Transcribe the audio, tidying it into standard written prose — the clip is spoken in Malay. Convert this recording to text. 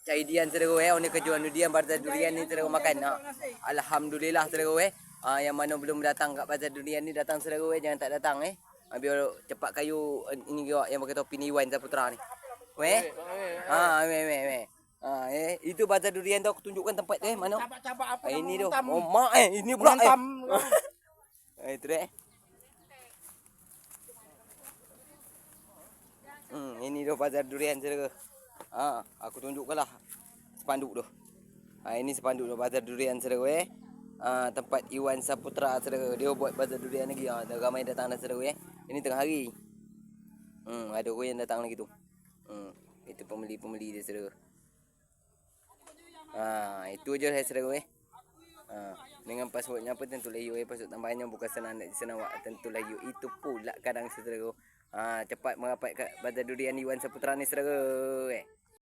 cari durian saudara orang ni kejual durian bazar durian ni saudara makan. Alhamdulillah saudara yang mana belum datang kat bazar durian ni datang saudara jangan tak datang biar cepat kayu ini juga yang pakai topi ni Iwan Saputra ni. Itu bazar durian tu aku tunjukkan tempat dia mana. Cabak-cabak apa Ini tu. tam. Oh mak ini pula itu deh. Ini tu bazar durian saudara. Aku tunjukkanlah spanduk tu. Ini spanduk tu bazar durian saudara tempat Iwan Saputra saudara. Dia buat bazar durian lagi. Dah ramai datang dah saudara Ini tengah hari. Ada orang yang datang lagi tu. Itu pembeli-pembeli dia saudara. Itu je lah saudara dengan passwordnya apa tentu layu password tambahannya bukan senang nak disenawak tentu layu itu pula kadang saudara cepat merapat kat bazar durian Iwan Saputra ni saudara